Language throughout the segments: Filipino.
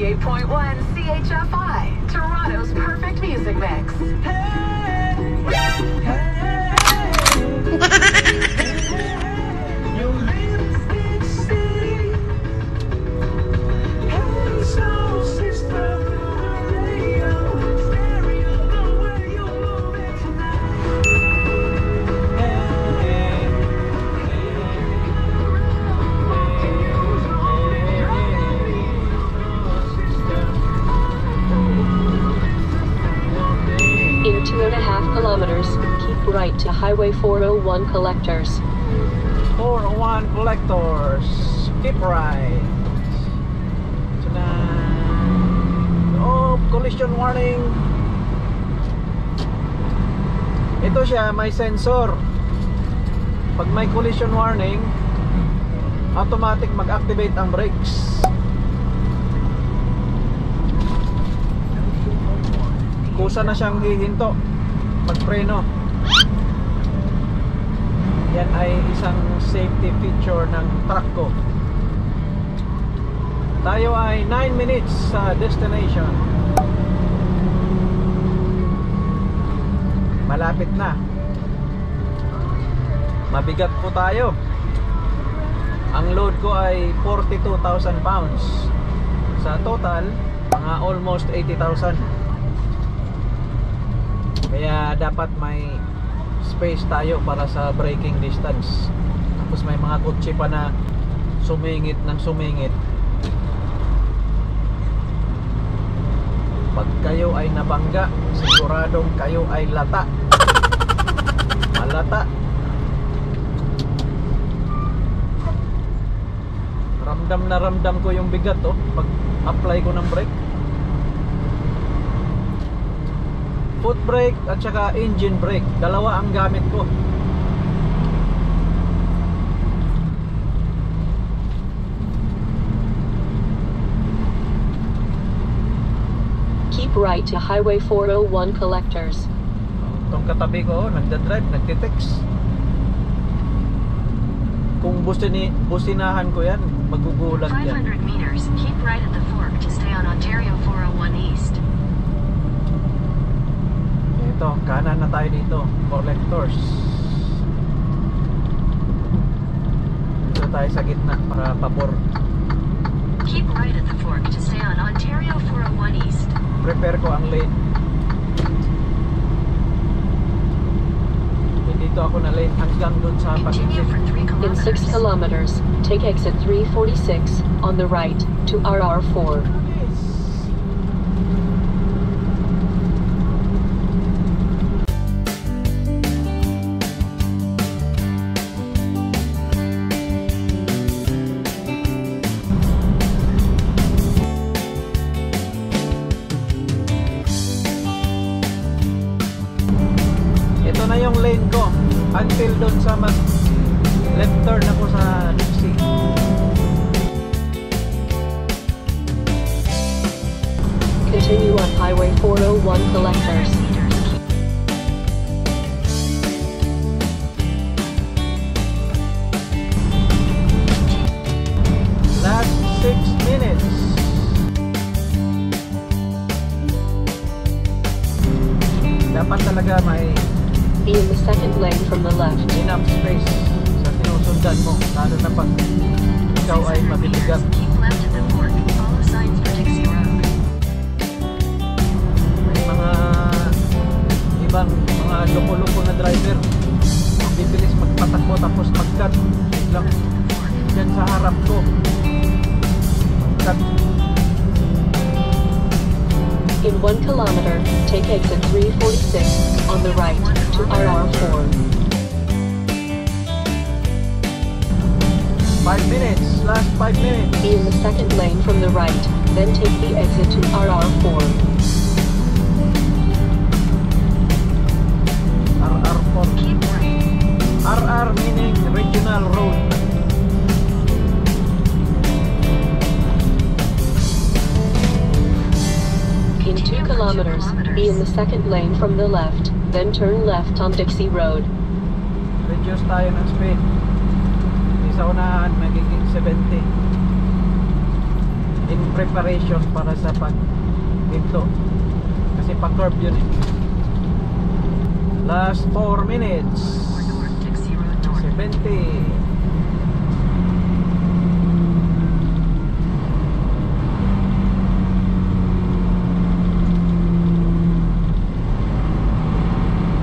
98.1 CHFI, Toronto's perfect music mix. In 2.5 kilometers, keep right to Highway 401 Collectors. 401 Collectors. Keep right. Oh, collision warning. Ito siya, may sensor. Pag may collision warning, automatic mag-activate ang brakes. Kusa na siyang hihinto magpreno. Yan ay isang safety feature ng truck ko. Tayo ay 9 minutes sa destination. Malapit na. Mabigat po tayo. Ang load ko ay 42,000 pounds. Sa total, mga almost 80,000. Kaya dapat may space tayo para sa braking distance. Tapos may mga kotse pa na sumingit ng sumingit. Pag kayo ay nabangga, siguradong kayo ay lata. Malata. Ramdam na ramdam ko yung bigat pag apply ko ng brake. Foot brake at saka engine brake, dalawa ang gamit ko. Keep right to Highway 401 Collectors. Itong katabi ko, nagdadrive, nagtitext. Kung businahan ko yan, magugulat yan. 500 meters, keep right at the fork to stay on Ontario 401 East. Ito, kanan na tayo dito, Collectors. Dito tayo sa gitna para pabor. Keep right at the fork to stay on Ontario 401 East. Prepare ko ang lane. Dito ako na lane hanggang dun sa Continue for 3 In kilometers. 6 kilometers, take exit 346 on the right to RR4. Ito na yung lane ko until doon sa left turn ako sa Dixie. Continue on Highway 401 Collectors. Last 6 minutes. Dapat talaga may Be in the second lane from the left. enough space sa sinusundan mo, lalo na pag ikaw ay mabibigat. Keep left at the fork. Follow signs for Dixie Road. May mga ibang mga loko-loko na driver, ang bibilis magpatakbo tapos magkat biglang dyan sa harap ko magkat. In 1 kilometer, take exit 346 on the right to RR4. 5 minutes, last 5 minutes. Be in the second lane from the right, then take the exit to RR4. RR4. Keep right. RR meaning regional road. In 2 kilometers, be in the second lane from the left, then turn left on Dixie Road. Reduce tayo ng speed. Sa unahan magiging 70. in preparation para sa paghinto kasi pa-curve yun eh. Last 4 minutes. For north, Dixie Road North. 70.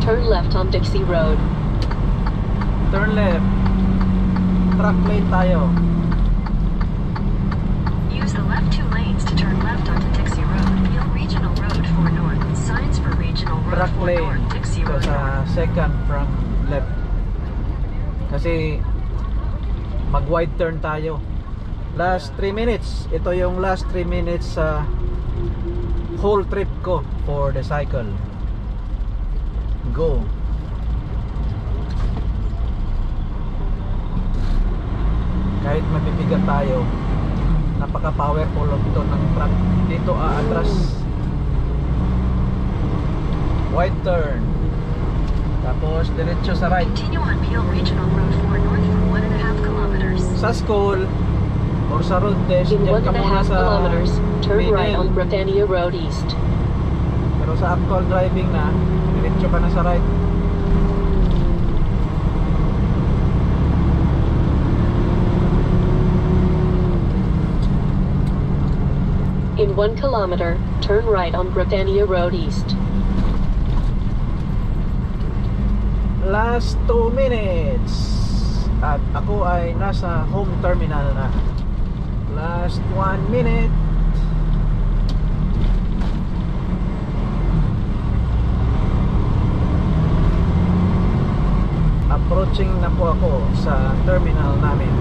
Turn left on Dixie Road. Turn left. Truck lane tayo. Use the left 2 lanes to turn left onto Dixie Road. Peel Regional Road for north. Signs for Regional Road Truck for lane. north, Dixie So Road sa North. second from left. Kasi mag wide turn tayo. Last 3 minutes. Ito yung last 3 minutes sa whole trip ko for the cycle. Go. Kahit mabibigat tayo, napaka powerful ito ng truck. Dito aatras. Wide turn. Tapos diretso sa right. Continue on Peel Regional Road for north for 1.5 kilometers. Sa school or sa road test, In dyan ka muna 1.5 sa kilometers, turn right middle. on Britannia Road East. Pero sa actual driving na, diretso ka na sa right. In 1 kilometer, turn right on Britannia Road East. Last 2 minutes. At ako ay nasa home terminal na. Last 1 minute. Approaching na po ako sa terminal namin.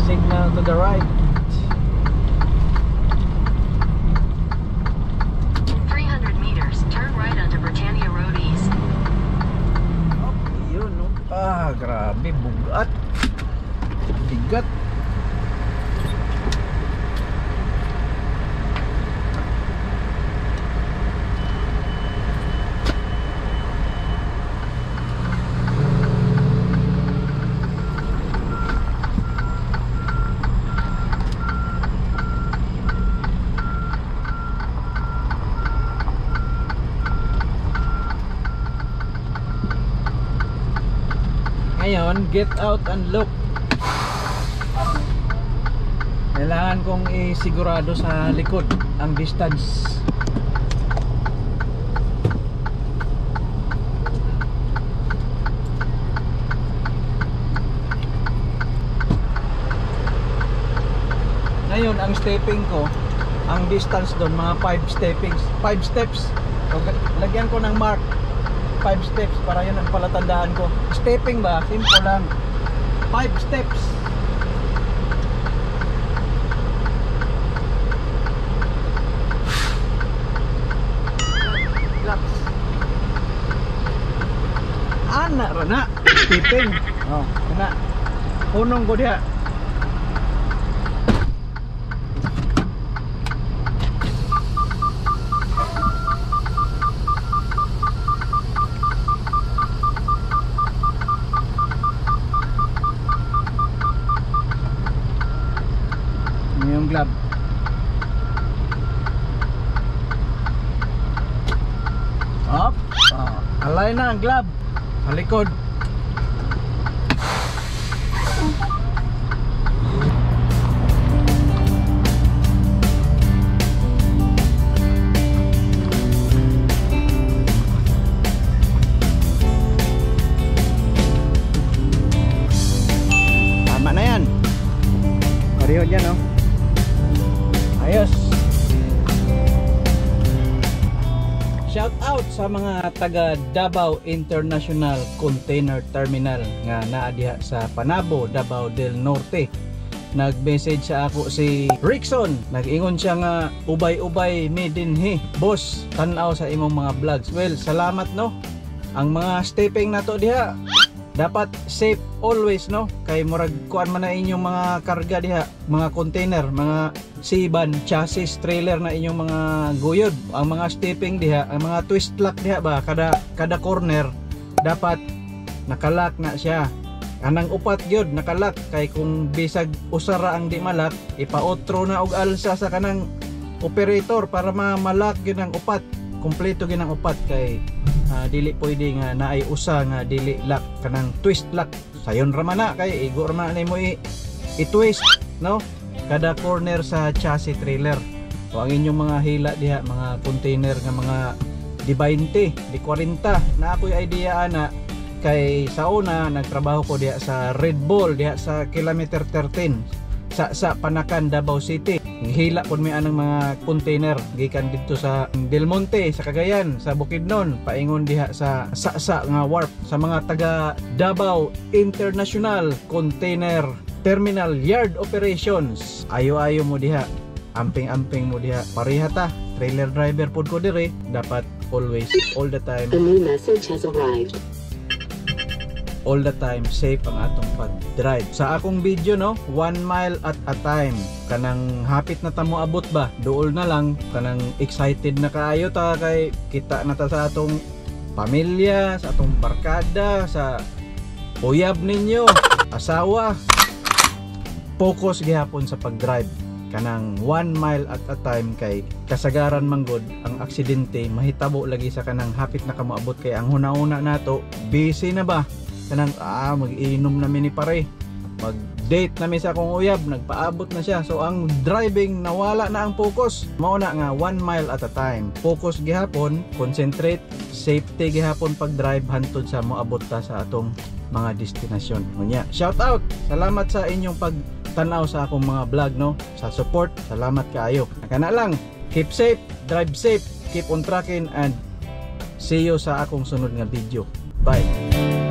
Signal to the right. 300 meters, turn right onto Britannia Road East. Yun, no? Grabe, bugat. Bigat. Ngayon, get out and look. Kailangan kong isigurado sa likod ang distance. Ngayon, ang stepping ko, ang distance doon, mga 5 steps. So, lagyan ko ng mark 5 steps para yun ang palatandaan ko. Stepping ba? Simple lang. 5 steps. Relax. Ana rana. Stepping. Oh, kana. Unong ko diha. Yung glove. Up. Alay na ang glove. Sa likod. Tama na yan. Pareho dyan, no? Ayos. Shout out sa mga taga Davao International Container Terminal nga naa diha sa Panabo, Davao del Norte. Nag-message sa ako si Rickson. Nag-ingon siya nga ubay-ubay me dinhi. Boss, tan-aw sa imong mga vlogs. Well, salamat no. Ang mga stepping nato diha dapat safe always no, kay murag kuan man na inyong mga karga diha, mga container, mga siban, chassis, trailer na inyong mga guyod. Ang mga stepping diha, ang mga twist lock diha ba, kada corner dapat nakalock na siya. anang upat gyud nakalak kay kung bisag usara ang di malak ipaotro na og alsa sa kanang operator para malak gyud ang upat, kompleto gyud ang upat kay dili pwede nga naay usa nga dili lock kanang twist lock sayon ra man na kay igo ra man nimo i-twist no kada corner sa chassis trailer. So ang inyong mga hila diha mga container nga mga di 20 di 40 na ako'y idea ana kay sa una nagtrabaho ko diha sa Red Bull diha sa kilometer 13 sa Panakan, Davao City. Hila pud mi anang mga container gikan dito sa Del Monte sa Cagayan sa Bukidnon paingon diha sa nga warp sa mga taga Davao International Container Terminal Yard Operations. Ayo mo diha, amping mo diha, pareha ta trailer driver pud ko dire, dapat always all the time A new message has arrived. all the time safe ang atong pag-drive. Sa akong video no, 1 mile at a time. Kanang hapit na ta mo abot ba? Duol na lang, kanang excited na kaayo ta kay kita na ta sa atong pamilya, sa atong barkada, sa uyab ninyo, asawa. Focus gihapon sa pag-drive. Kanang 1 mile at a time kay kasagaran manggod ang aksidente mahitabo lagi sa kanang hapit na kamaabot kay ang huna-una nato busy na ba kanang mag-inom namin ni pare, mag-date namin sa akong uyab, nagpaabot na siya. So ang driving nawala na ang focus. Mauna nga 1 mile at a time. Focus gihapon, concentrate, safety gihapon pag-drive hantod sa moabot ta sa atong mga destinasyon. Unya, shout out. Salamat sa inyong pagtanaw sa akong mga vlog no. Sa support, salamat kaayo. Kana lang, keep safe, drive safe, keep on tracking and see you sa akong sunod nga video. Bye.